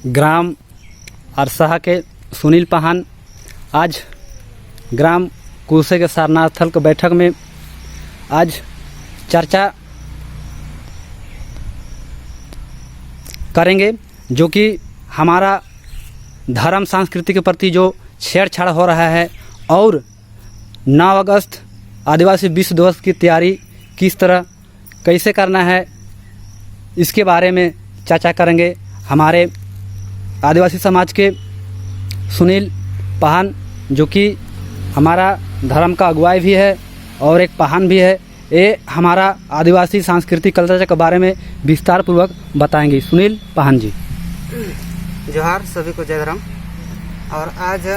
ग्राम अरसाहा के सुनील पाहन आज ग्राम कुरसे के सारनाथ स्थल की बैठक में आज चर्चा करेंगे, जो कि हमारा धर्म संस्कृति के प्रति जो छेड़छाड़ हो रहा है और 9 अगस्त आदिवासी विश्व दिवस की तैयारी किस तरह कैसे करना है, इसके बारे में चर्चा करेंगे। हमारे आदिवासी समाज के सुनील पाहन, जो कि हमारा धर्म का अगुवाई भी है और एक पाहन भी है, ये हमारा आदिवासी सांस्कृतिक कल्चर के बारे में विस्तार पूर्वक बताएंगे। सुनील पाहन जी। जोहार, सभी को जय धर्म। और आज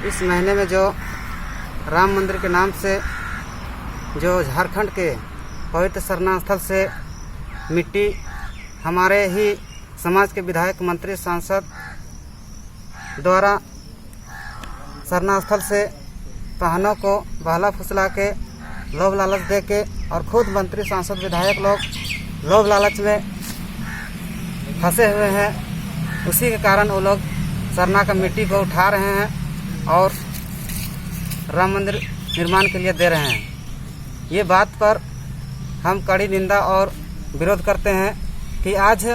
इस महीने में जो राम मंदिर के नाम से जो झारखंड के पवित्र सरना स्थल से मिट्टी हमारे ही समाज के विधायक, मंत्री, सांसद द्वारा सरना स्थल से पाहनों को बहला फुसला के लोभ लालच दे के और खुद मंत्री, सांसद, विधायक लोग लोभ लालच में फंसे हुए हैं। उसी के कारण वो लोग सरना का मिट्टी को उठा रहे हैं और राम मंदिर निर्माण के लिए दे रहे हैं। ये बात पर हम कड़ी निंदा और विरोध करते हैं कि आज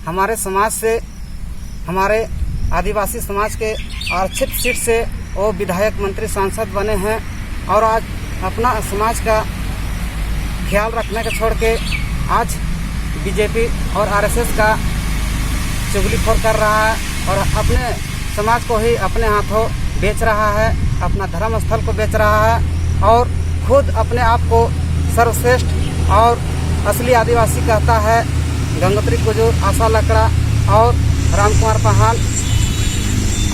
हमारे समाज से, हमारे आदिवासी समाज के आरक्षित सीट से वो विधायक, मंत्री, सांसद बने हैं और आज अपना समाज का ख्याल रखने के छोड़ के आज बीजेपी और आरएसएस का चुगलीखोर कर रहा है और अपने समाज को ही अपने हाथों बेच रहा है, अपना धर्म स्थल को बेच रहा है और खुद अपने आप को सर्वश्रेष्ठ और असली आदिवासी कहता है। गंगोत्री कुजूर, आशा लकड़ा और राम कुमार पाहन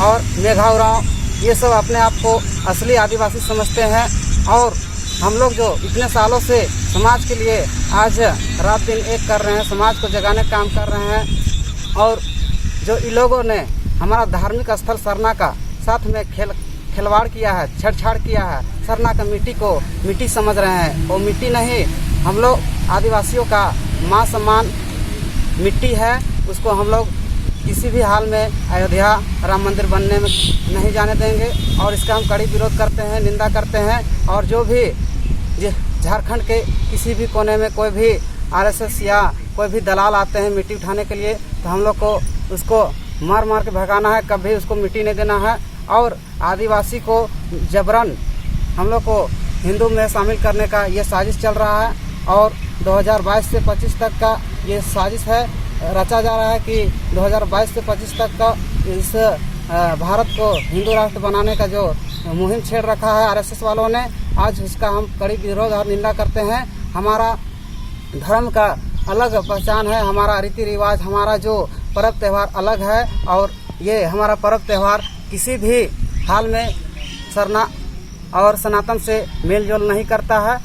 और मेघा उरांव, ये सब अपने आप को असली आदिवासी समझते हैं और हम लोग जो इतने सालों से समाज के लिए आज रात दिन एक कर रहे हैं, समाज को जगाने का काम कर रहे हैं और जो इन लोगों ने हमारा धार्मिक स्थल सरना का साथ में खिलवाड़ किया है, छेड़छाड़ किया है, सरना का मिट्टी को मिट्टी समझ रहे हैं। वो मिट्टी नहीं, हम लोग आदिवासियों का मां सम्मान मिट्टी है, उसको हम लोग किसी भी हाल में अयोध्या राम मंदिर बनने में नहीं जाने देंगे और इसका हम कड़ी विरोध करते हैं, निंदा करते हैं। और जो भी झारखंड के किसी भी कोने में कोई भी आरएसएस या कोई भी दलाल आते हैं मिट्टी उठाने के लिए, तो हम लोग को उसको मार मार के भगाना है, कभी उसको मिट्टी नहीं देना है। और आदिवासी को जबरन हम लोग को हिंदू में शामिल करने का ये साजिश चल रहा है और 2022 से 25 तक का ये साजिश है, रचा जा रहा है कि 2022 से 25 तक का इस भारत को हिंदू राष्ट्र बनाने का जो मुहिम छेड़ रखा है आरएसएस वालों ने, आज उसका हम कड़ी विरोध और निंदा करते हैं। हमारा धर्म का अलग पहचान है, हमारा रीति रिवाज, हमारा जो पर्व त्यौहार अलग है और ये हमारा पर्व त्यौहार किसी भी हाल में सरना और सनातन से मेल जोल नहीं करता है।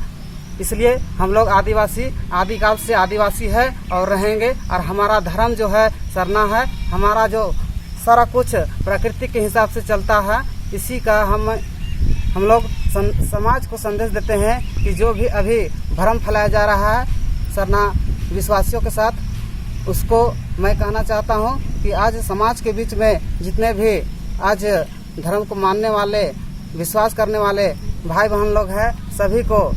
इसलिए हम लोग आदिवासी आदिकाल से आदिवासी है और रहेंगे और हमारा धर्म जो है सरना है। हमारा जो सारा कुछ प्रकृति के हिसाब से चलता है, इसी का हम लोग समाज को संदेश देते हैं कि जो भी अभी भ्रम फैलाया जा रहा है सरना विश्वासियों के साथ, उसको मैं कहना चाहता हूं कि आज समाज के बीच में जितने भी आज धर्म को मानने वाले, विश्वास करने वाले भाई बहन लोग हैं, सभी को